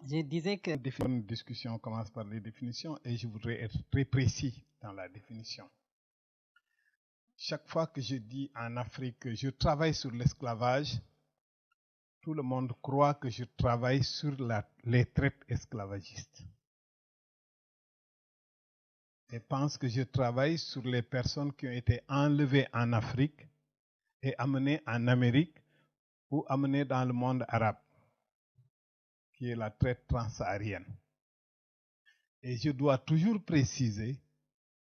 Je disais que Une discussion commence par les définitions et je voudrais être très précis dans la définition. Chaque fois que je dis en Afrique que je travaille sur l'esclavage, tout le monde croit que je travaille sur les traites esclavagistes. Et pense que je travaille sur les personnes qui ont été enlevées en Afrique et amenées en Amérique ou amenées dans le monde arabe, qui est la traite transsaharienne. Et je dois toujours préciser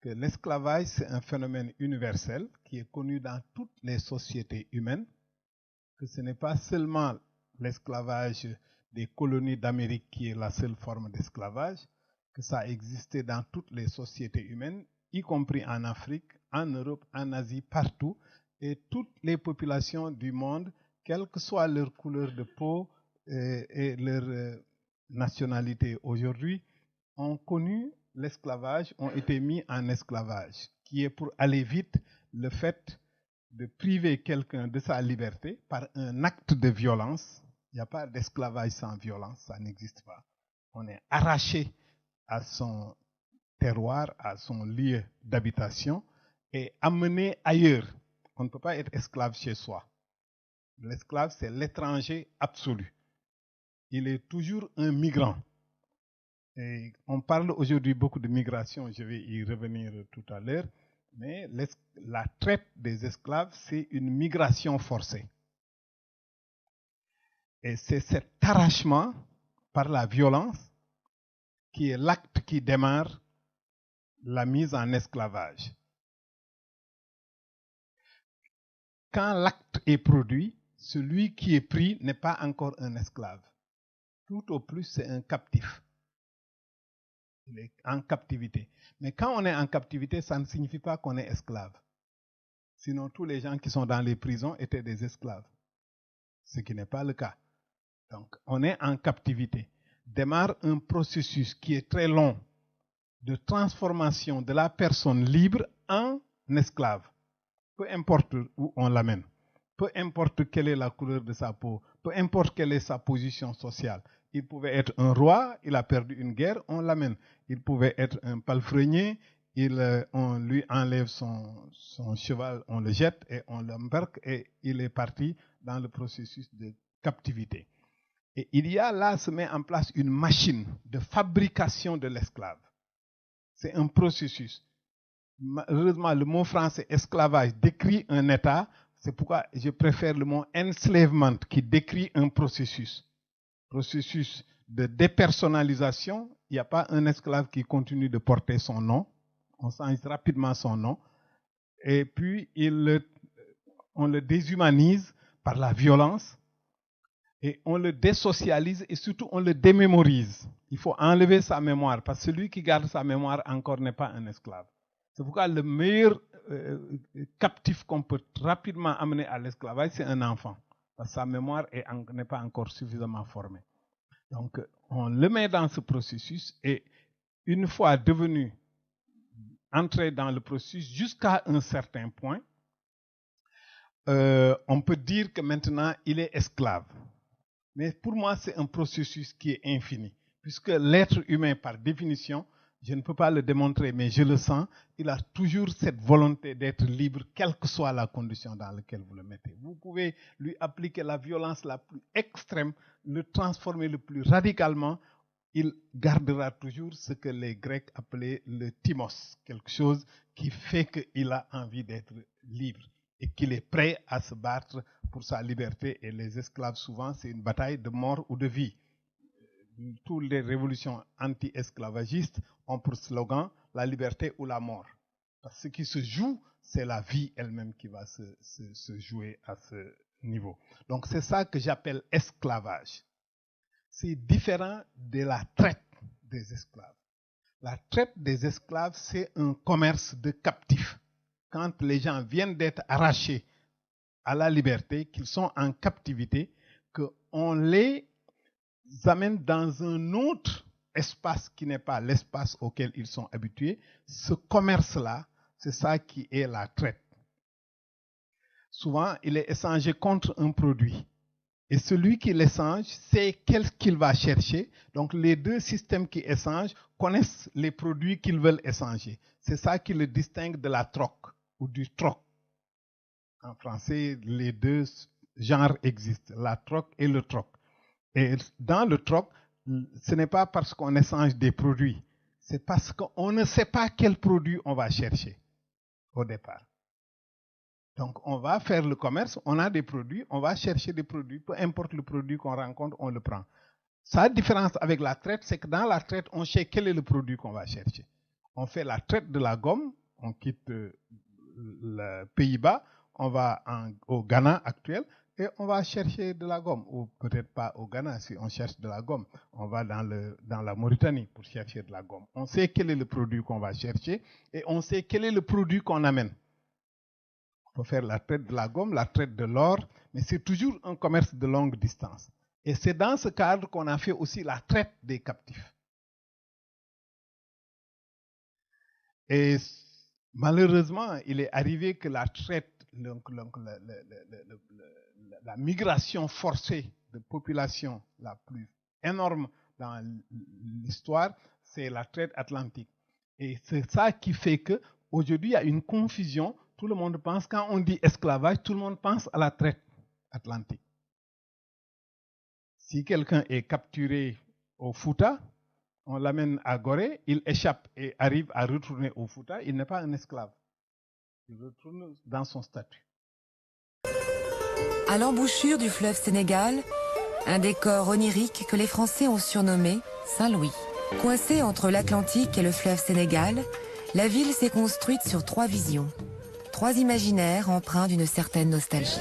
que l'esclavage, c'est un phénomène universel qui est connu dans toutes les sociétés humaines, que ce n'est pas seulement l'esclavage des colonies d'Amérique qui est la seule forme d'esclavage, que ça a existé dans toutes les sociétés humaines, y compris en Afrique, en Europe, en Asie, partout, et toutes les populations du monde, quelle que soit leur couleur de peau et leur nationalité aujourd'hui, ont connu l'esclavage, ont été mis en esclavage, qui est pour aller vite le fait de priver quelqu'un de sa liberté par un acte de violence. Il n'y a pas d'esclavage sans violence, ça n'existe pas. On est arraché à son terroir, à son lieu d'habitation et amené ailleurs. On ne peut pas être esclave chez soi. L'esclave, c'est l'étranger absolu. Il est toujours un migrant. Et on parle aujourd'hui beaucoup de migration, je vais y revenir tout à l'heure, mais la traite des esclaves, c'est une migration forcée. Et c'est cet arrachement par la violence qui est l'acte qui démarre la mise en esclavage. Quand l'acte est produit, celui qui est pris n'est pas encore un esclave. Tout au plus, c'est un captif. Il est en captivité. Mais quand on est en captivité, ça ne signifie pas qu'on est esclave. Sinon, tous les gens qui sont dans les prisons étaient des esclaves. Ce qui n'est pas le cas. Donc, on est en captivité. Démarre un processus qui est très long de transformation de la personne libre en esclave. Peu importe où on l'amène. Peu importe quelle est la couleur de sa peau. Peu importe quelle est sa position sociale. Il pouvait être un roi, il a perdu une guerre, on l'amène. Il pouvait être un palefrenier, on lui enlève son cheval, on le jette et on l'embarque et il est parti dans le processus de captivité. Et il y a là, se met en place une machine de fabrication de l'esclave. C'est un processus. Malheureusement, le mot français esclavage décrit un état. C'est pourquoi je préfère le mot enslavement qui décrit un processus. Processus de dépersonnalisation. Il n'y a pas un esclave qui continue de porter son nom. On change rapidement son nom. Et puis, on le déshumanise par la violence. Et on le désocialise et surtout on le démémorise. Il faut enlever sa mémoire parce que celui qui garde sa mémoire encore n'est pas un esclave. C'est pourquoi le meilleur captif qu'on peut rapidement amener à l'esclavage, c'est un enfant. Parce que sa mémoire n'est pas encore suffisamment formée. Donc, on le met dans ce processus et une fois devenu, entré dans le processus jusqu'à un certain point, on peut dire que maintenant, il est esclave. Mais pour moi, c'est un processus qui est infini. Puisque l'être humain, par définition, je ne peux pas le démontrer, mais je le sens, il a toujours cette volonté d'être libre, quelle que soit la condition dans laquelle vous le mettez. Vous pouvez lui appliquer la violence la plus extrême, le transformer le plus radicalement, il gardera toujours ce que les Grecs appelaient le thymos, quelque chose qui fait qu'il a envie d'être libre et qu'il est prêt à se battre pour sa liberté. Et les esclaves, souvent, c'est une bataille de mort ou de vie. Toutes les révolutions anti-esclavagistes ont pour slogan la liberté ou la mort. Parce que ce qui se joue, c'est la vie elle-même qui va se jouer à ce niveau. Donc c'est ça que j'appelle esclavage. C'est différent de la traite des esclaves. La traite des esclaves, c'est un commerce de captifs. Quand les gens viennent d'être arrachés à la liberté, qu'ils sont en captivité, qu'on les amène dans un autre espace qui n'est pas l'espace auquel ils sont habitués. Ce commerce-là, c'est ça qui est la traite. Souvent, il est échangé contre un produit. Et celui qui l'échange sait qu'est-ce qu'il va chercher. Donc les deux systèmes qui échangent connaissent les produits qu'ils veulent échanger. C'est ça qui le distingue de la troque ou du troc. En français, les deux genres existent, la troque et le troc. Et dans le troc, ce n'est pas parce qu'on échange des produits, c'est parce qu'on ne sait pas quel produit on va chercher au départ. Donc on va faire le commerce, on a des produits, on va chercher des produits, peu importe le produit qu'on rencontre, on le prend. Sa différence avec la traite, c'est que dans la traite, on sait quel est le produit qu'on va chercher. On fait la traite de la gomme, on quitte les Pays-Bas, on va au Ghana actuel et on va chercher de la gomme. Ou peut-être pas au Ghana si on cherche de la gomme. On va dans la Mauritanie pour chercher de la gomme. On sait quel est le produit qu'on va chercher et on sait quel est le produit qu'on amène. On peut faire la traite de la gomme, la traite de l'or, mais c'est toujours un commerce de longue distance. Et c'est dans ce cadre qu'on a fait aussi la traite des captifs. Et malheureusement, il est arrivé que la traite, la migration forcée de population la plus énorme dans l'histoire, c'est la traite atlantique. Et c'est ça qui fait qu'aujourd'hui, il y a une confusion. Tout le monde pense, quand on dit esclavage, tout le monde pense à la traite atlantique. Si quelqu'un est capturé au Fouta, on l'amène à Gorée, il échappe et arrive à retourner au Fouta, il n'est pas un esclave. Il retourne dans son statut. À l'embouchure du fleuve Sénégal, un décor onirique que les Français ont surnommé Saint-Louis. Coincée entre l'Atlantique et le fleuve Sénégal, la ville s'est construite sur 3 visions. 3 imaginaires empreints d'une certaine nostalgie.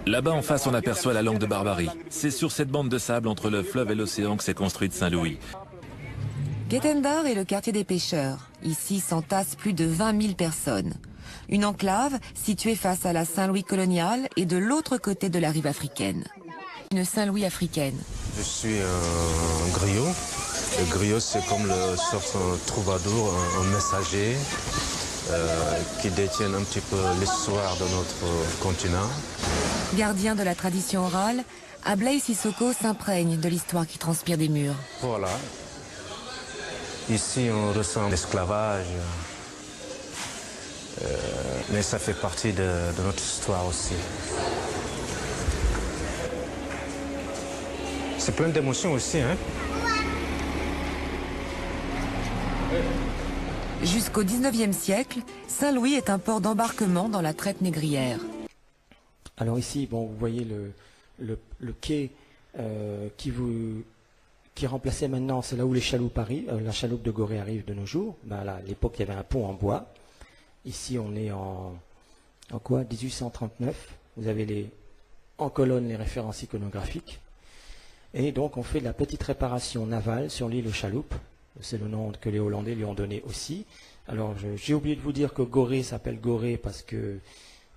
Là-bas en face, on aperçoit la langue de Barbarie. C'est sur cette bande de sable entre le fleuve et l'océan que s'est construite Saint-Louis. Guet-en-Bar est le quartier des pêcheurs. Ici s'entassent plus de 20 000 personnes. Une enclave située face à la Saint-Louis coloniale et de l'autre côté de la rive africaine. Une Saint-Louis africaine. Je suis un griot. Le griot, c'est comme le sorte un troubadour, un messager qui détient un petit peu l'histoire de notre continent. Gardien de la tradition orale, Ablaye Sissoko s'imprègne de l'histoire qui transpire des murs. Voilà. Ici, on ressent l'esclavage, mais ça fait partie de notre histoire aussi. C'est plein d'émotions aussi, hein? Jusqu'au 19e siècle, Saint-Louis est un port d'embarquement dans la traite négrière. Alors ici, bon, vous voyez le quai qui est remplacé maintenant, c'est là où les chaloupes arrivent. La chaloupe de Gorée arrive de nos jours. Ben là, à l'époque, il y avait un pont en bois. Ici, on est en quoi? 1839. Vous avez en colonne les références iconographiques. Et donc, on fait de la petite réparation navale sur l'île aux chaloupes. C'est le nom que les Hollandais lui ont donné aussi. Alors, j'ai oublié de vous dire que Gorée s'appelle Gorée parce que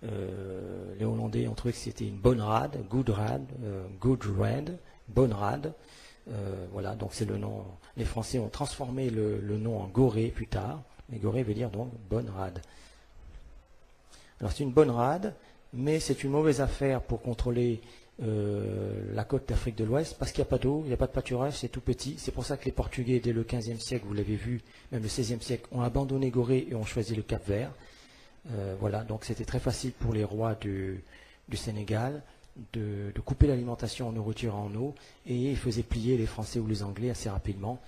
les Hollandais ont trouvé que c'était une bonne rade, good rad, bonne rade. Voilà, donc c'est le nom. Les Français ont transformé le nom en Gorée plus tard. Mais Gorée veut dire donc bonne rade. Alors c'est une bonne rade, mais c'est une mauvaise affaire pour contrôler la côte d'Afrique de l'Ouest, parce qu'il n'y a pas d'eau, il n'y a pas de pâturage, c'est tout petit. C'est pour ça que les Portugais, dès le 15e siècle, vous l'avez vu, même le 16e siècle, ont abandonné Gorée et ont choisi le Cap Vert. Voilà, donc c'était très facile pour les rois du Sénégal de couper l'alimentation en nourriture en eau, et ils faisaient plier les Français ou les Anglais assez rapidement.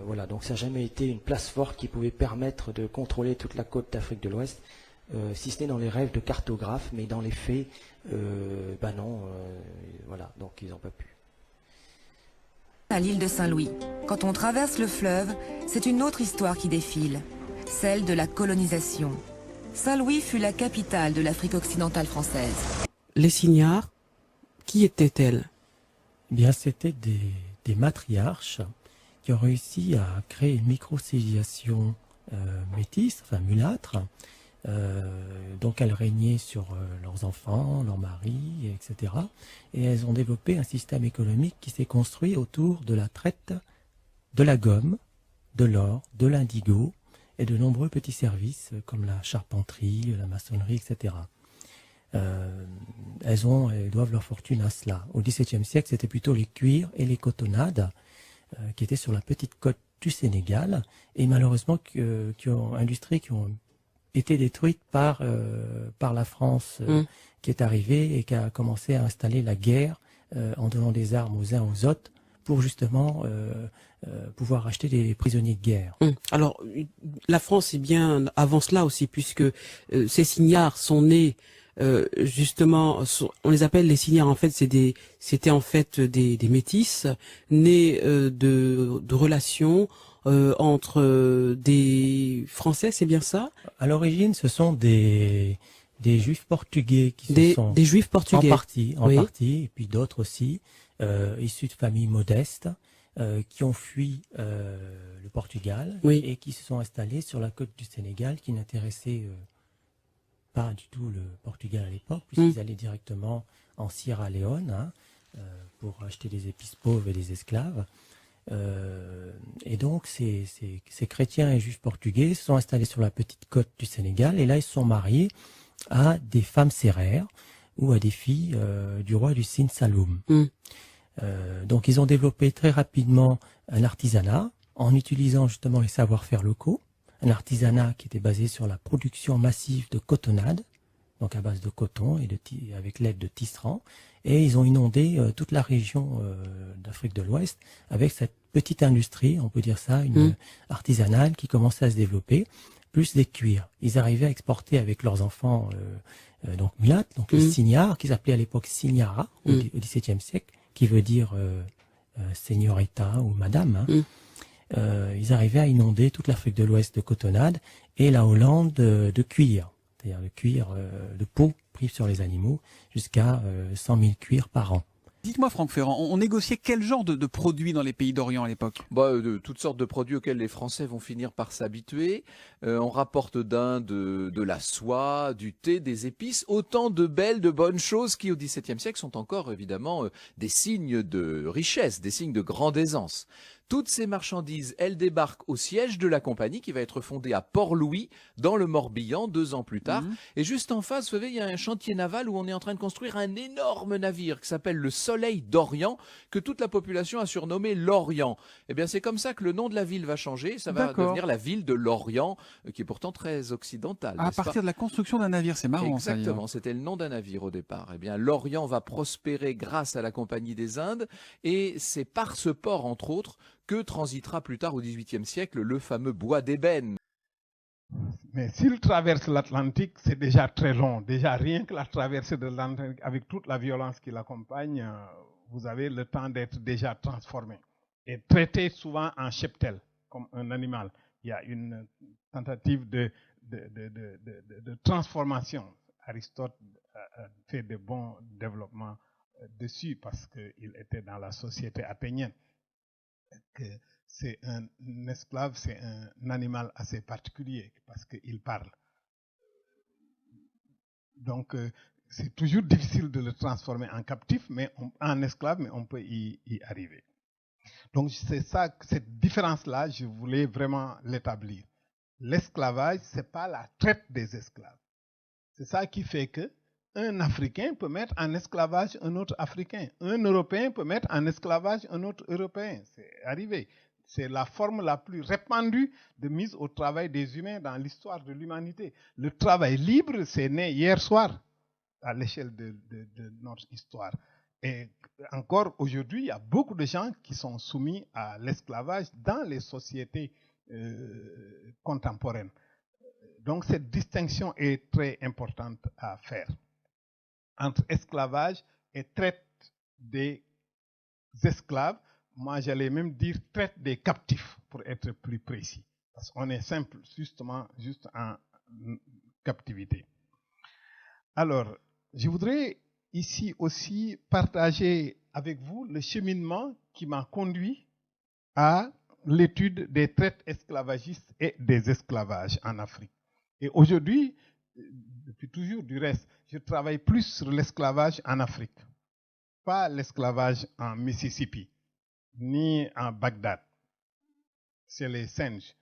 Voilà, donc ça n'a jamais été une place forte qui pouvait permettre de contrôler toute la côte d'Afrique de l'Ouest, si ce n'est dans les rêves de cartographes, mais dans les faits, ben non, voilà, donc ils n'ont pas pu. À l'île de Saint-Louis, quand on traverse le fleuve, c'est une autre histoire qui défile, celle de la colonisation. Saint-Louis fut la capitale de l'Afrique occidentale française. Les signares, qui étaient-elles? Eh bien, c'était des matriarches qui ont réussi à créer une micro-civilisation métisse, enfin mulâtre. Donc elles régnaient sur leurs enfants, leurs maris, etc. Et elles ont développé un système économique qui s'est construit autour de la traite de la gomme, de l'or, de l'indigo et de nombreux petits services comme la charpenterie, la maçonnerie, etc. elles doivent leur fortune à cela. Au XVIIe siècle, c'était plutôt les cuirs et les cotonnades qui étaient sur la petite côte du Sénégal et malheureusement industries qui ont été détruites par la France qui est arrivée et qui a commencé à installer la guerre en donnant des armes aux uns aux autres pour justement pouvoir acheter des prisonniers de guerre. Alors, la France est bien avant cela aussi, puisque ces signares sont nés justement, on les appelle les signares. En fait, c'était en fait des métis nés de relations entre des Français, c'est bien ça? À l'origine, ce sont des Juifs portugais qui sont des Juifs portugais en partie, et puis d'autres aussi issus de familles modestes qui ont fui le Portugal et qui se sont installés sur la côte du Sénégal, qui n'intéressait pas du tout le Portugal à l'époque, puisqu'ils allaient directement en Sierra Leone pour acheter des épices pauvres et des esclaves. Et donc ces chrétiens et juifs portugais se sont installés sur la petite côte du Sénégal et là ils se sont mariés à des femmes sérères ou à des filles du roi du Sine Saloum. Donc ils ont développé très rapidement un artisanat en utilisant justement les savoir-faire locaux, un artisanat qui était basé sur la production massive de cotonnade, donc à base de coton et avec l'aide de tisserands, et ils ont inondé toute la région d'Afrique de l'Ouest avec cette petite industrie, on peut dire ça, artisanale qui commençait à se développer, plus des cuirs. Ils arrivaient à exporter avec leurs enfants donc mulattes, donc les signares, qui s'appelaient à l'époque signara au XVIIe siècle, qui veut dire señorita ou madame. Ils arrivaient à inonder toute l'Afrique de l'Ouest de cotonnade et la Hollande de cuir, c'est-à-dire de cuir de peau pris sur les animaux, jusqu'à 100 000 cuirs par an. Dites-moi Franck Ferrand, on négociait quel genre de produits dans les pays d'Orient à l'époque? De toutes sortes de produits auxquels les Français vont finir par s'habituer. On rapporte d'Inde de la soie, du thé, des épices, autant de belles, de bonnes choses qui au XVIIe siècle sont encore évidemment des signes de richesse, des signes de grande aisance. Toutes ces marchandises, elles débarquent au siège de la compagnie qui va être fondée à Port-Louis, dans le Morbihan, 2 ans plus tard. Et juste en face, vous savez, il y a un chantier naval où on est en train de construire un énorme navire qui s'appelle le Soleil d'Orient, que toute la population a surnommé l'Orient. Eh bien, c'est comme ça que le nom de la ville va changer. Ça va devenir la ville de l'Orient, qui est pourtant très occidentale. À partir de la construction d'un navire, c'est marrant. Exactement, c'était le nom d'un navire au départ. Eh bien, l'Orient va prospérer grâce à la Compagnie des Indes. Et c'est par ce port, entre autres, que transitera plus tard au XVIIIe siècle le fameux bois d'ébène. Mais s'il traverse l'Atlantique, c'est déjà très long. Déjà, rien que la traversée de l'Atlantique, avec toute la violence qui l'accompagne, vous avez le temps d'être déjà transformé et traité souvent en cheptel, comme un animal. Il y a une tentative de transformation. Aristote a fait de bons développements dessus parce qu'il était dans la société athénienne. Que c'est un esclave, c'est un animal assez particulier parce qu'il parle. Donc, c'est toujours difficile de le transformer en captif, en esclave, mais on peut y arriver. Donc, c'est ça, cette différence-là, je voulais vraiment l'établir. L'esclavage, c'est pas la traite des esclaves. C'est ça qui fait que un Africain peut mettre en esclavage un autre Africain. Un Européen peut mettre en esclavage un autre Européen. C'est arrivé. C'est la forme la plus répandue de mise au travail des humains dans l'histoire de l'humanité. Le travail libre, c'est né hier soir à l'échelle de notre histoire. Et encore aujourd'hui, il y a beaucoup de gens qui sont soumis à l'esclavage dans les sociétés contemporaines. Donc cette distinction est très importante à faire entre esclavage et traite des esclaves. Moi, j'allais même dire traite des captifs, pour être plus précis. Parce qu'on est simple, justement, juste en captivité. Alors, je voudrais ici aussi partager avec vous le cheminement qui m'a conduit à l'étude des traites esclavagistes et des esclavages en Afrique. Et aujourd'hui, depuis toujours du reste, je travaille plus sur l'esclavage en Afrique, pas l'esclavage en Mississippi, ni en Bagdad, chez les singes.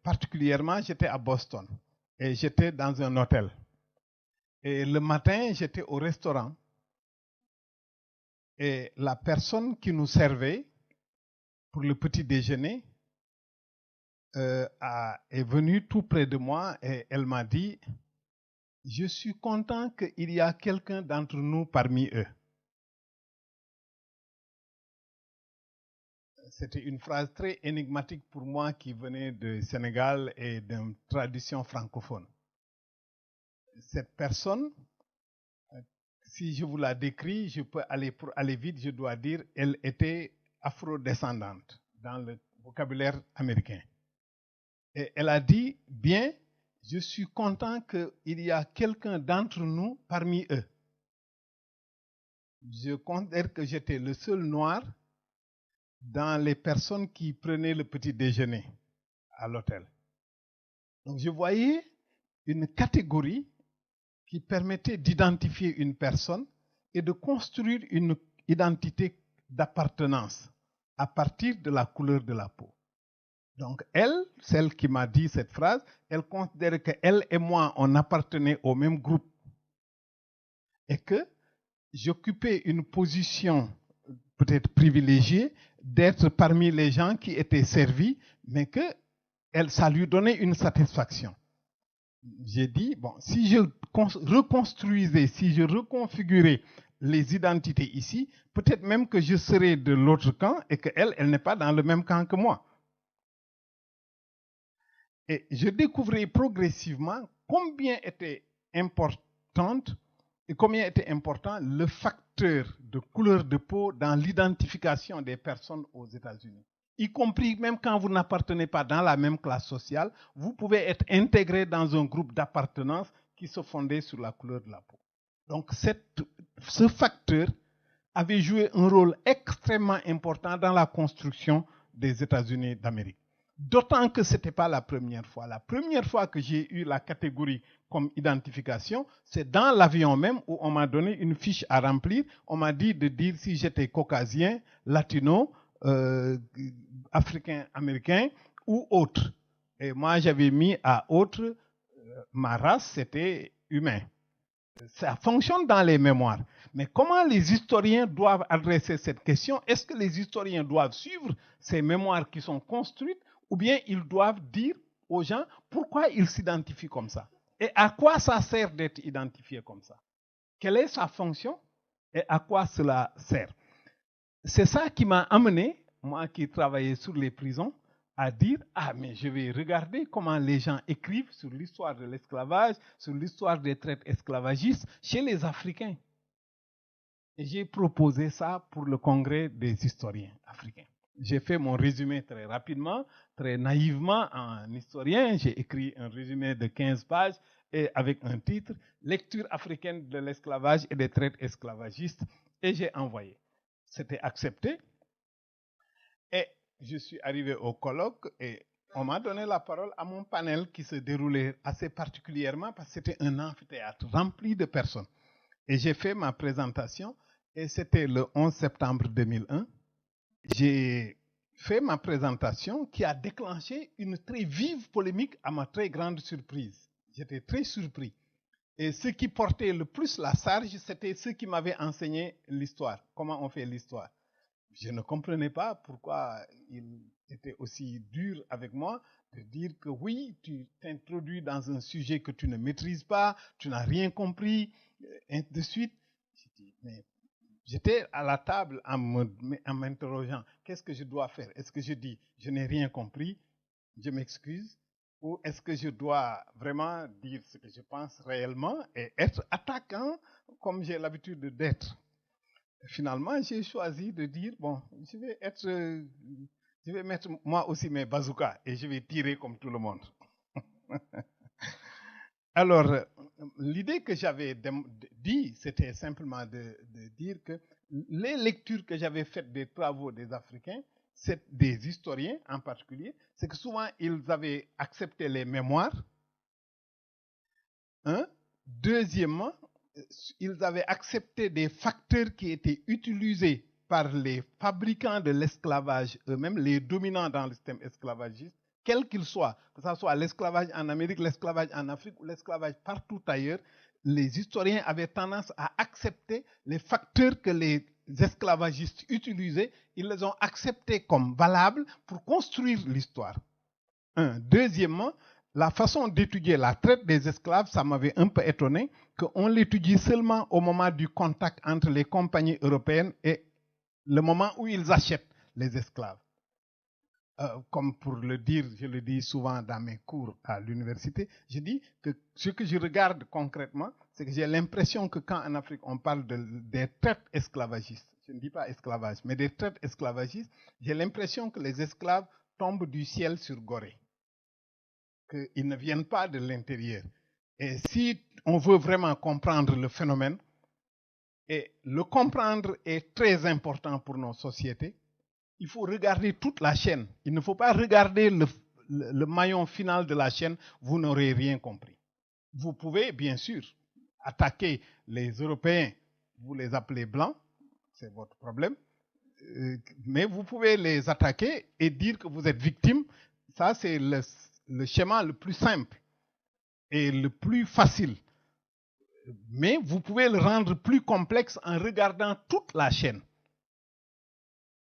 Particulièrement, j'étais à Boston et j'étais dans un hôtel. Et le matin, j'étais au restaurant. Et la personne qui nous servait pour le petit déjeuner est venue tout près de moi et elle m'a dit « Je suis content qu'il y a quelqu'un d'entre nous parmi eux. » C'était une phrase très énigmatique pour moi qui venait du Sénégal et d'une tradition francophone. Cette personne, si je vous la décris, je peux aller pour aller vite, je dois dire, elle était afro-descendante dans le vocabulaire américain. Et elle a dit, bien, je suis content qu'il y a quelqu'un d'entre nous parmi eux. Je considère que j'étais le seul noir dans les personnes qui prenaient le petit déjeuner à l'hôtel. Donc je voyais une catégorie qui permettait d'identifier une personne et de construire une identité d'appartenance à partir de la couleur de la peau. Donc elle, celle qui m'a dit cette phrase, elle considérait qu'elle et moi, on appartenait au même groupe et que j'occupais une position peut-être privilégiée d'être parmi les gens qui étaient servis, mais que ça lui donnait une satisfaction. J'ai dit, bon, si je reconstruisais, si je reconfigurais les identités ici, peut-être même que je serais de l'autre camp et qu'elle, elle n'est pas dans le même camp que moi. Et je découvrais progressivement combien était importante et combien était important le facteur de couleur de peau dans l'identification des personnes aux États-Unis. Y compris même quand vous n'appartenez pas dans la même classe sociale, vous pouvez être intégré dans un groupe d'appartenance qui se fondait sur la couleur de la peau. Donc ce facteur avait joué un rôle extrêmement important dans la construction des États-Unis d'Amérique. D'autant que ce n'était pas la première fois. La première fois que j'ai eu la catégorie comme identification, c'est dans l'avion même où on m'a donné une fiche à remplir. On m'a dit de dire si j'étais caucasien, latino, africain-américain ou autre. Et moi, j'avais mis à autre, ma race, c'était humain. Ça fonctionne dans les mémoires. Mais comment les historiens doivent adresser cette question? Est-ce que les historiens doivent suivre ces mémoires qui sont construites ou bien ils doivent dire aux gens pourquoi ils s'identifient comme ça? Et à quoi ça sert d'être identifié comme ça? Quelle est sa fonction et à quoi cela sert? C'est ça qui m'a amené, moi qui travaillais sur les prisons, à dire « Ah, mais je vais regarder comment les gens écrivent sur l'histoire de l'esclavage, sur l'histoire des traites esclavagistes chez les Africains. » Et j'ai proposé ça pour le congrès des historiens africains. J'ai fait mon résumé très rapidement, très naïvement en historien. J'ai écrit un résumé de 15 pages et avec un titre « Lecture africaine de l'esclavage et des traites esclavagistes » et j'ai envoyé. C'était accepté. Et je suis arrivé au colloque et on m'a donné la parole à mon panel qui se déroulait assez particulièrement parce que c'était un amphithéâtre rempli de personnes. Et j'ai fait ma présentation et c'était le 11 septembre 2001. J'ai fait ma présentation qui a déclenché une très vive polémique à ma très grande surprise. J'étais très surpris. Et ceux qui portaient le plus la charge, c'était ceux qui m'avaient enseigné l'histoire, comment on fait l'histoire. Je ne comprenais pas pourquoi il était aussi dur avec moi de dire que oui, tu t'introduis dans un sujet que tu ne maîtrises pas, tu n'as rien compris, et de suite. Mais j'étais à la table en m'interrogeant, qu'est-ce que je dois faire? Est-ce que je dis, je n'ai rien compris, je m'excuse? Ou est-ce que je dois vraiment dire ce que je pense réellement et être attaquant comme j'ai l'habitude d'être? Finalement, j'ai choisi de dire, bon, je vais mettre moi aussi mes bazookas et je vais tirer comme tout le monde. Alors, l'idée que j'avais dit, c'était simplement de dire que les lectures que j'avais faites des travaux des Africains, des historiens en particulier, c'est que souvent, ils avaient accepté les mémoires. Deuxièmement, ils avaient accepté des facteurs qui étaient utilisés par les fabricants de l'esclavage eux-mêmes, les dominants dans le système esclavagiste, quel qu'il soit, que ce soit l'esclavage en Amérique, l'esclavage en Afrique ou l'esclavage partout ailleurs, les historiens avaient tendance à accepter les facteurs que les esclavagistes utilisaient, ils les ont acceptés comme valables pour construire l'histoire. Deuxièmement, la façon d'étudier la traite des esclaves, ça m'avait un peu étonné, qu'on l'étudie seulement au moment du contact entre les compagnies européennes et le moment où ils achètent les esclaves. Comme pour le dire, je le dis souvent dans mes cours à l'université, je dis que ce que je regarde concrètement, c'est que j'ai l'impression que quand en Afrique on parle des traites esclavagistes, je ne dis pas esclavage, mais des traites esclavagistes, j'ai l'impression que les esclaves tombent du ciel sur Gorée, qu'ils ne viennent pas de l'intérieur. Et si on veut vraiment comprendre le phénomène, et le comprendre est très important pour nos sociétés, il faut regarder toute la chaîne. Il ne faut pas regarder le maillon final de la chaîne, vous n'aurez rien compris. Vous pouvez, bien sûr, attaquer les Européens, vous les appelez blancs, c'est votre problème, mais vous pouvez les attaquer et dire que vous êtes victime. Ça, c'est le schéma le plus simple et le plus facile. Mais vous pouvez le rendre plus complexe en regardant toute la chaîne.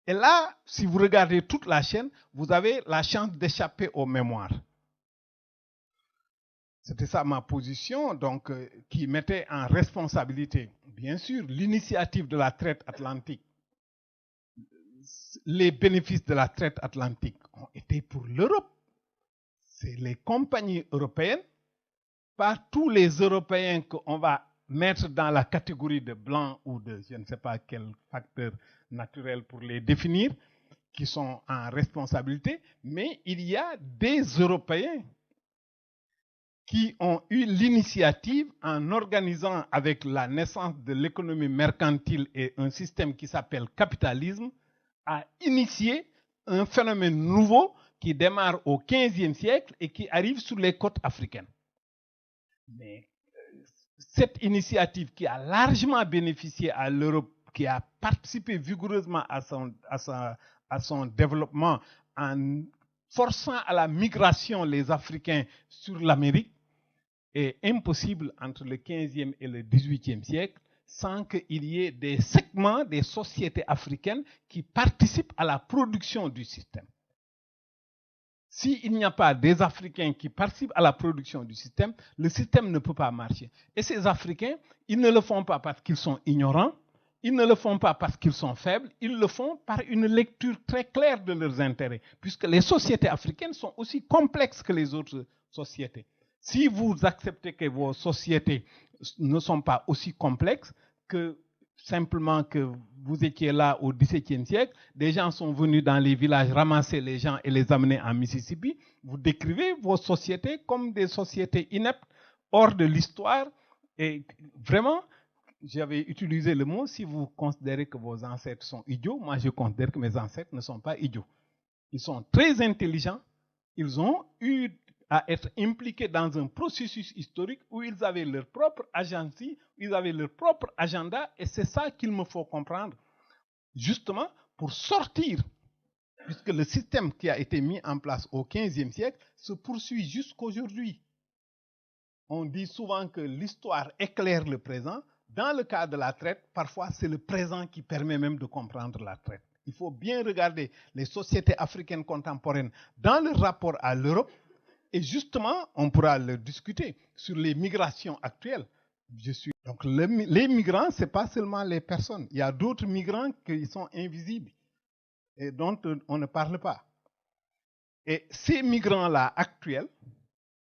Et là, si vous regardez toute la chaîne, vous avez la chance d'échapper aux mémoires. C'était ça ma position, donc, qui mettait en responsabilité, bien sûr, l'initiative de la traite atlantique. Les bénéfices de la traite atlantique ont été pour l'Europe. C'est les compagnies européennes, pas tous les Européens qu'on va mettre dans la catégorie de blancs ou de je ne sais pas quel facteur naturel pour les définir, qui sont en responsabilité, mais il y a des Européens qui ont eu l'initiative en organisant avec la naissance de l'économie mercantile et un système qui s'appelle capitalisme, à initier un phénomène nouveau qui démarre au XVe siècle et qui arrive sur les côtes africaines. Mais cette initiative qui a largement bénéficié à l'Europe, qui a participé vigoureusement à son développement en forçant à la migration les Africains sur l'Amérique, est impossible entre le XVe et le XVIIIe siècle sans qu'il y ait des segments des sociétés africaines qui participent à la production du système. S'il n'y a pas des Africains qui participent à la production du système, le système ne peut pas marcher. Et ces Africains, ils ne le font pas parce qu'ils sont ignorants, ils ne le font pas parce qu'ils sont faibles, ils le font par une lecture très claire de leurs intérêts, puisque les sociétés africaines sont aussi complexes que les autres sociétés. Si vous acceptez que vos sociétés ne sont pas aussi complexes, que simplement que vous étiez là au XVIIe siècle, des gens sont venus dans les villages ramasser les gens et les amener en Mississippi, vous décrivez vos sociétés comme des sociétés ineptes, hors de l'histoire, et vraiment, j'avais utilisé le mot, si vous considérez que vos ancêtres sont idiots, moi je considère que mes ancêtres ne sont pas idiots. Ils sont très intelligents, ils ont eu à être impliqués dans un processus historique où ils avaient leur propre agency, ils avaient leur propre agenda, et c'est ça qu'il me faut comprendre. Justement, pour sortir, puisque le système qui a été mis en place au XVe siècle se poursuit jusqu'aujourd'hui. On dit souvent que l'histoire éclaire le présent. Dans le cas de la traite, parfois c'est le présent qui permet même de comprendre la traite. Il faut bien regarder les sociétés africaines contemporaines dans leur rapport à l'Europe. Et justement, on pourra le discuter sur les migrations actuelles. Donc les migrants, ce n'est pas seulement les personnes. Il y a d'autres migrants qui sont invisibles et dont on ne parle pas. Et ces migrants-là actuels,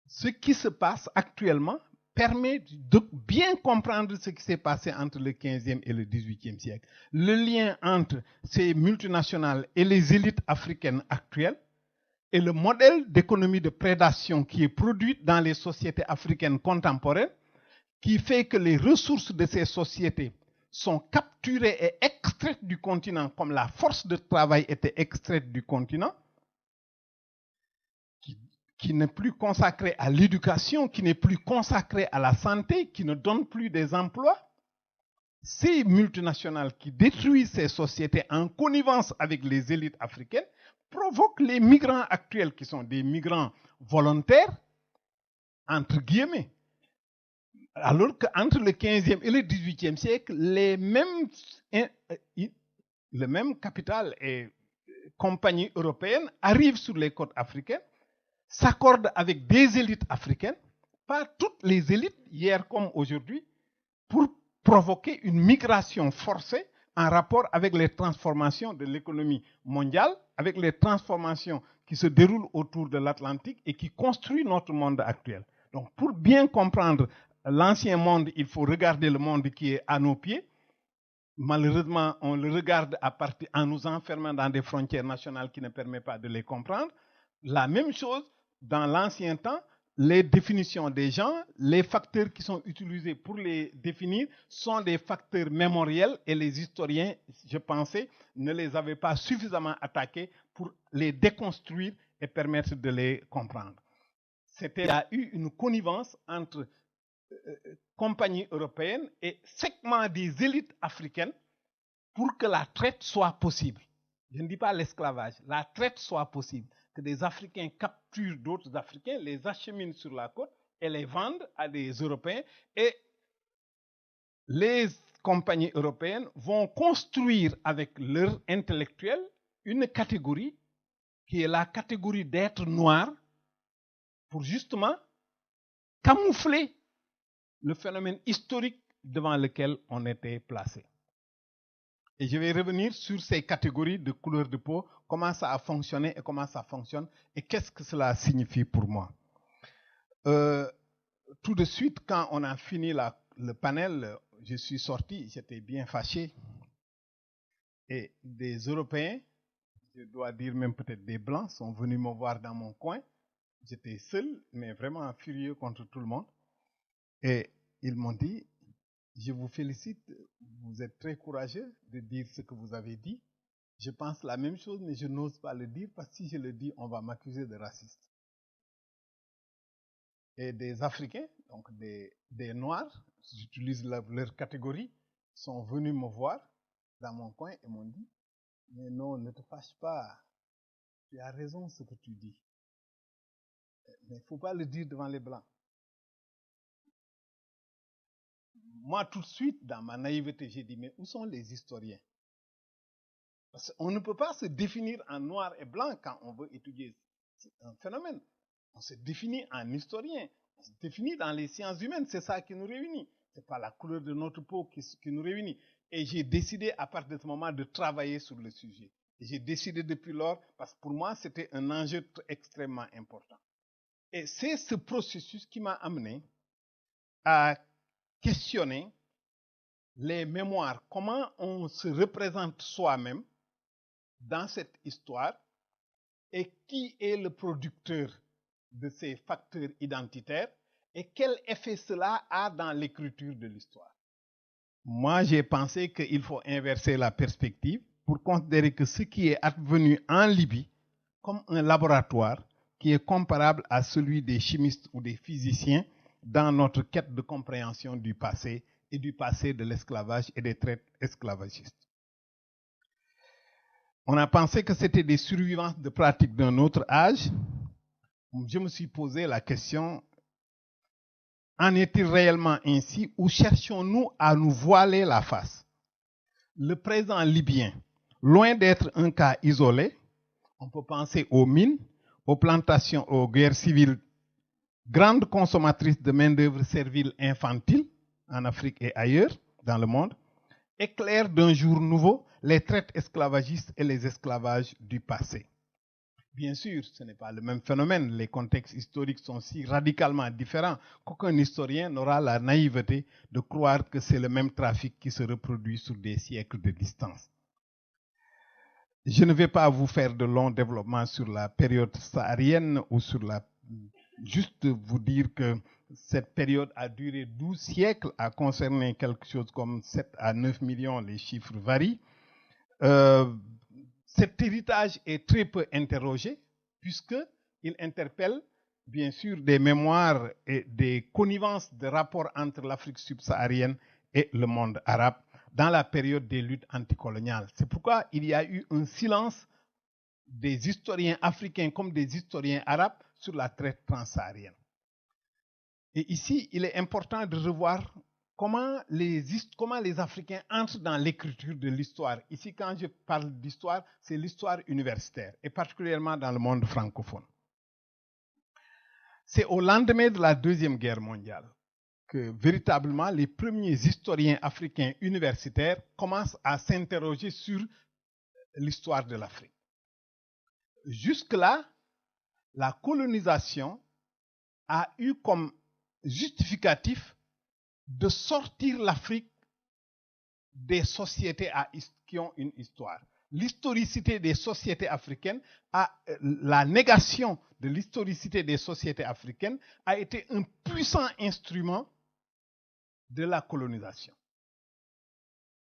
ce qui se passe actuellement permet de bien comprendre ce qui s'est passé entre le XVe et le XVIIIe siècle. Le lien entre ces multinationales et les élites africaines actuelles, et le modèle d'économie de prédation qui est produit dans les sociétés africaines contemporaines, qui fait que les ressources de ces sociétés sont capturées et extraites du continent, comme la force de travail était extraite du continent, qui n'est plus consacrée à l'éducation, qui n'est plus consacrée à la santé, qui ne donne plus des emplois. Ces multinationales qui détruisent ces sociétés en connivence avec les élites africaines provoquent les migrants actuels, qui sont des migrants volontaires, entre guillemets. Alors qu'entre le 15e et le 18e siècle, le même capital et compagnie européenne arrivent sur les côtes africaines, s'accordent avec des élites africaines, pas toutes les élites, hier comme aujourd'hui, pour provoquer une migration forcée en rapport avec les transformations de l'économie mondiale, avec les transformations qui se déroulent autour de l'Atlantique et qui construisent notre monde actuel. Donc, pour bien comprendre l'ancien monde, il faut regarder le monde qui est à nos pieds. Malheureusement, on le regarde en nous enfermant dans des frontières nationales qui ne permettent pas de les comprendre. La même chose, dans l'ancien temps, les définitions des gens, les facteurs qui sont utilisés pour les définir sont des facteurs mémoriels et les historiens, je pensais, ne les avaient pas suffisamment attaqués pour les déconstruire et permettre de les comprendre. Il y a eu une connivence entre compagnies européennes et segments des élites africaines pour que la traite soit possible. Je ne dis pas l'esclavage, la traite soit possible. Que des Africains capturent d'autres Africains, les acheminent sur la côte et les vendent à des Européens. Et les compagnies européennes vont construire avec leurs intellectuels une catégorie qui est la catégorie d'êtres noirs pour justement camoufler le phénomène historique devant lequel on était placé. Et je vais revenir sur ces catégories de couleur de peau, comment ça a fonctionné et comment ça fonctionne et qu'est-ce que cela signifie pour moi. Tout de suite, quand on a fini le panel, je suis sorti, j'étais bien fâché. Et des Européens, je dois dire même peut-être des Blancs, sont venus me voir dans mon coin. J'étais seul, mais vraiment furieux contre tout le monde. Et ils m'ont dit, je vous félicite, vous êtes très courageux de dire ce que vous avez dit. Je pense la même chose, mais je n'ose pas le dire parce que si je le dis, on va m'accuser de raciste. Et des Africains, donc des Noirs, j'utilise leur catégorie, sont venus me voir dans mon coin et m'ont dit, mais non, ne te fâche pas, tu as raison ce que tu dis. Mais il ne faut pas le dire devant les Blancs. Moi, tout de suite, dans ma naïveté, j'ai dit, mais où sont les historiens? Parce qu'on ne peut pas se définir en noir et blanc quand on veut étudier un phénomène. On se définit en historien, on se définit dans les sciences humaines, c'est ça qui nous réunit. Ce n'est pas la couleur de notre peau qui nous réunit. Et j'ai décidé à partir de ce moment de travailler sur le sujet. Et j'ai décidé depuis lors, parce que pour moi, c'était un enjeu extrêmement important. Et c'est ce processus qui m'a amené à questionner les mémoires, comment on se représente soi-même dans cette histoire et qui est le producteur de ces facteurs identitaires et quel effet cela a dans l'écriture de l'histoire. Moi, j'ai pensé qu'il faut inverser la perspective pour considérer que ce qui est advenu en Libye comme un laboratoire qui est comparable à celui des chimistes ou des physiciens dans notre quête de compréhension du passé et du passé de l'esclavage et des traites esclavagistes. On a pensé que c'était des survivances de pratiques d'un autre âge. Je me suis posé la question, en est-il réellement ainsi ou cherchons-nous à nous voiler la face? Le présent libyen, loin d'être un cas isolé, on peut penser aux mines, aux plantations, aux guerres civiles, grandes consommatrices de main-d'œuvre servile infantile en Afrique et ailleurs dans le monde, éclairent d'un jour nouveau les traites esclavagistes et les esclavages du passé. Bien sûr, ce n'est pas le même phénomène, les contextes historiques sont si radicalement différents qu'aucun historien n'aura la naïveté de croire que c'est le même trafic qui se reproduit sur des siècles de distance. Je ne vais pas vous faire de longs développements sur la période saharienne ou sur juste vous dire que cette période a duré 12 siècles, a concerné quelque chose comme 7 à 9 millions, les chiffres varient. Cet héritage est très peu interrogé puisqu'il interpelle bien sûr des mémoires et des connivences de rapports entre l'Afrique subsaharienne et le monde arabe dans la période des luttes anticoloniales. C'est pourquoi il y a eu un silence des historiens africains comme des historiens arabes sur la traite transsaharienne. Et ici, il est important de revoir comment les Africains entrent dans l'écriture de l'histoire. Ici, quand je parle d'histoire, c'est l'histoire universitaire, et particulièrement dans le monde francophone. C'est au lendemain de la Deuxième Guerre mondiale que véritablement les premiers historiens africains universitaires commencent à s'interroger sur l'histoire de l'Afrique. Jusque-là, la colonisation a eu comme justificatif de sortir l'Afrique des sociétés qui ont une histoire. L'historicité des sociétés africaines, la négation de l'historicité des sociétés africaines a été un puissant instrument de la colonisation.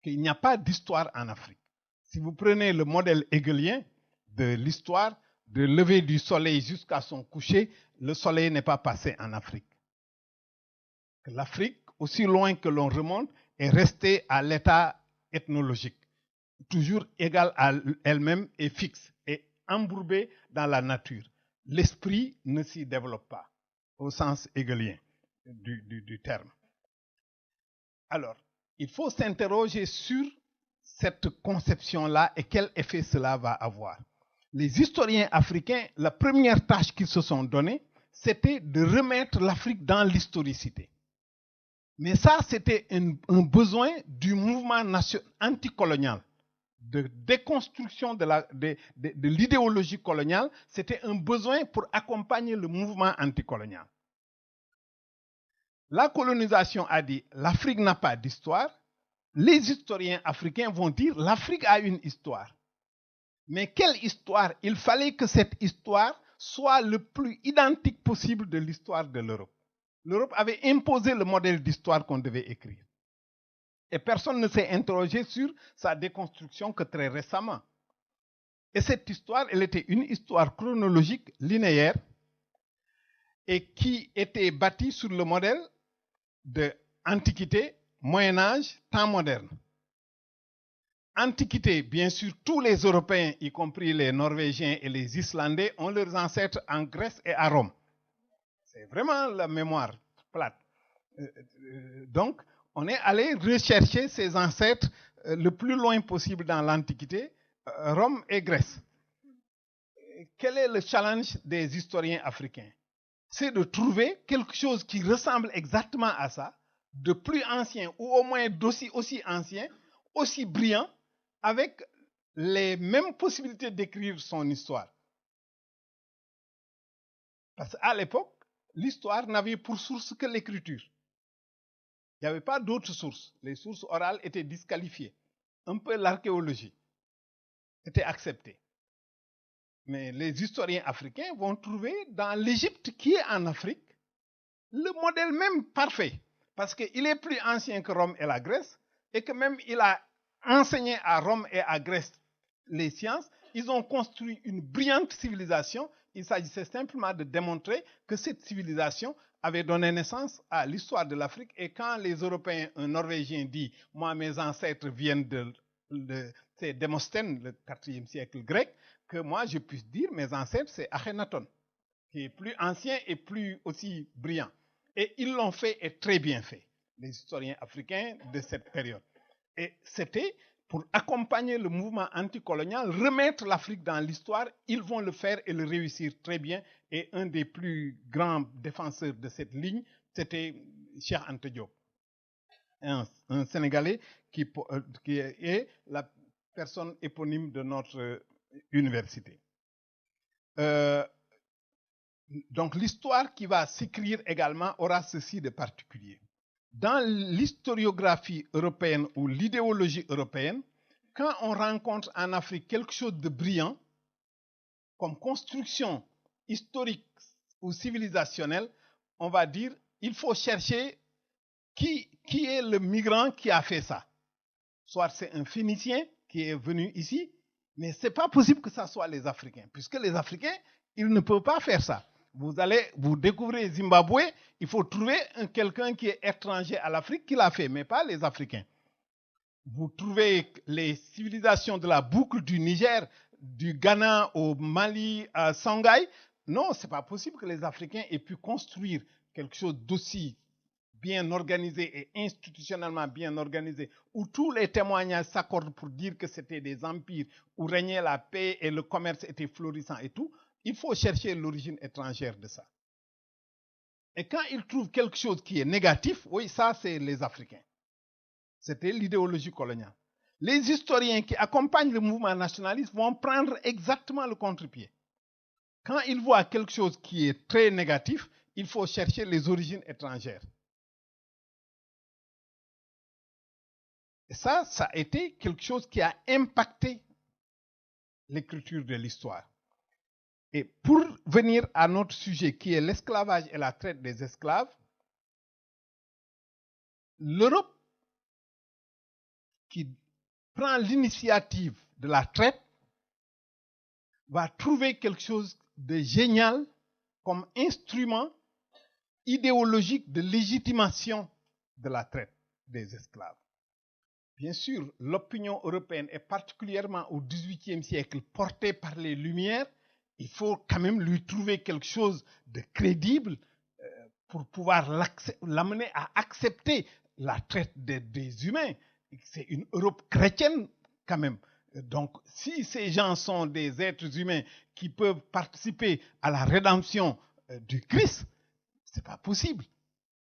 Il n'y a pas d'histoire en Afrique. Si vous prenez le modèle hegelien de l'histoire, de lever du soleil jusqu'à son coucher, le soleil n'est pas passé en Afrique. L'Afrique, aussi loin que l'on remonte, est restée à l'état ethnologique, toujours égale à elle-même et fixe, et embourbée dans la nature. L'esprit ne s'y développe pas, au sens hegelien du terme. Alors, il faut s'interroger sur cette conception-là et quel effet cela va avoir. Les historiens africains, la première tâche qu'ils se sont donnée, c'était de remettre l'Afrique dans l'historicité. Mais ça, c'était un besoin du mouvement anticolonial, de déconstruction de l'idéologie coloniale. C'était un besoin pour accompagner le mouvement anticolonial. La colonisation a dit l'Afrique n'a pas d'histoire. Les historiens africains vont dire l'Afrique a une histoire. Mais quelle histoire? Il fallait que cette histoire soit le plus identique possible de l'histoire de l'Europe. L'Europe avait imposé le modèle d'histoire qu'on devait écrire. Et personne ne s'est interrogé sur sa déconstruction que très récemment. Et cette histoire, elle était une histoire chronologique, linéaire, et qui était bâtie sur le modèle de Antiquité, Moyen-Âge, temps moderne. Antiquité, bien sûr, tous les Européens, y compris les Norvégiens et les Islandais, ont leurs ancêtres en Grèce et à Rome. C'est vraiment la mémoire plate. Donc, on est allé rechercher ses ancêtres le plus loin possible dans l'Antiquité, Rome et Grèce. Quel est le challenge des historiens africains? C'est de trouver quelque chose qui ressemble exactement à ça, de plus ancien ou au moins aussi ancien, aussi brillant, avec les mêmes possibilités d'écrire son histoire. Parce qu'à l'époque, l'histoire n'avait pour source que l'écriture. Il n'y avait pas d'autres sources. Les sources orales étaient disqualifiées. Un peu l'archéologie était acceptée. Mais les historiens africains vont trouver dans l'Égypte, qui est en Afrique, le modèle même parfait. Parce qu'il est plus ancien que Rome et la Grèce, et que même il a enseigné à Rome et à Grèce les sciences. Ils ont construit une brillante civilisation. Il s'agissait simplement de démontrer que cette civilisation avait donné naissance à l'histoire de l'Afrique. Et quand les Européens, un Norvégien dit « Moi, mes ancêtres viennent c'est Démosthène, le 4e siècle grec », que moi, je puisse dire mes ancêtres, c'est Akhenaton, qui est plus ancien et plus aussi brillant. Et ils l'ont fait et très bien fait, les historiens africains de cette période. Et c'était pour accompagner le mouvement anticolonial, remettre l'Afrique dans l'histoire. Ils vont le faire et le réussir très bien. Et un des plus grands défenseurs de cette ligne, c'était Cheikh Anta Diop, un Sénégalais qui est la personne éponyme de notre université. Donc l'histoire qui va s'écrire également aura ceci de particulier. Dans l'historiographie européenne ou l'idéologie européenne, quand on rencontre en Afrique quelque chose de brillant, comme construction historique ou civilisationnelle, on va dire il faut chercher qui est le migrant qui a fait ça. Soit c'est un Phénicien qui est venu ici, mais ce n'est pas possible que ce soit les Africains, puisque les Africains, ils ne peuvent pas faire ça. Vous découvrez Zimbabwe, il faut trouver quelqu'un qui est étranger à l'Afrique qui l'a fait, mais pas les Africains. Vous trouvez les civilisations de la boucle du Niger, du Ghana au Mali, à Sanghaï. Non, ce n'est pas possible que les Africains aient pu construire quelque chose d'aussi bien organisé et institutionnellement bien organisé, où tous les témoignages s'accordent pour dire que c'était des empires où régnait la paix et le commerce était florissant et tout, il faut chercher l'origine étrangère de ça. Et quand ils trouvent quelque chose qui est négatif, oui, ça c'est les Africains. C'était l'idéologie coloniale. Les historiens qui accompagnent le mouvement nationaliste vont prendre exactement le contre-pied. Quand ils voient quelque chose qui est très négatif, il faut chercher les origines étrangères. Et ça a été quelque chose qui a impacté l'écriture de l'histoire. Et pour venir à notre sujet qui est l'esclavage et la traite des esclaves, l'Europe qui prend l'initiative de la traite va trouver quelque chose de génial comme instrument idéologique de légitimation de la traite des esclaves. Bien sûr, l'opinion européenne, et particulièrement au XVIIIe siècle, portée par les Lumières, il faut quand même lui trouver quelque chose de crédible pour pouvoir l'amener à accepter la traite des humains. C'est une Europe chrétienne quand même. Donc, si ces gens sont des êtres humains qui peuvent participer à la rédemption du Christ, ce n'est pas possible.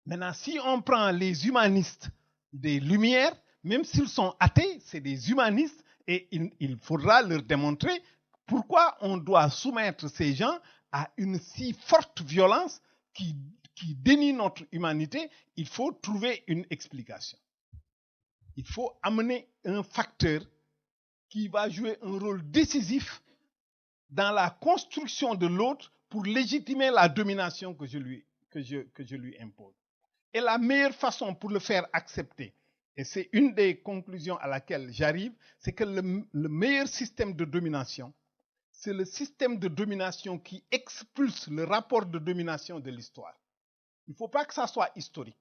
Maintenant, si on prend les humanistes des Lumières, même s'ils sont athées, c'est des humanistes et il faudra leur démontrer pourquoi on doit soumettre ces gens à une si forte violence qui dénie notre humanité. Il faut trouver une explication. Il faut amener un facteur qui va jouer un rôle décisif dans la construction de l'autre pour légitimer la domination que je lui impose. Et la meilleure façon pour le faire accepter, et c'est une des conclusions à laquelle j'arrive, c'est que le meilleur système de domination, c'est le système de domination qui expulse le rapport de domination de l'histoire. Il ne faut pas que ça soit historique.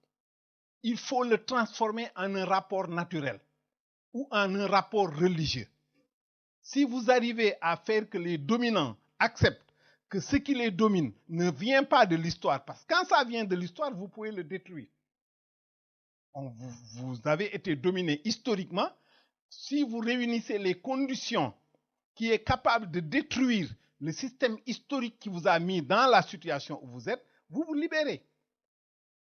Il faut le transformer en un rapport naturel ou en un rapport religieux. Si vous arrivez à faire que les dominants acceptent que ce qui les domine ne vient pas de l'histoire, parce que quand ça vient de l'histoire, vous pouvez le détruire. Vous avez été dominé historiquement. Si vous réunissez les conditions qui est capable de détruire le système historique qui vous a mis dans la situation où vous êtes, vous vous libérez.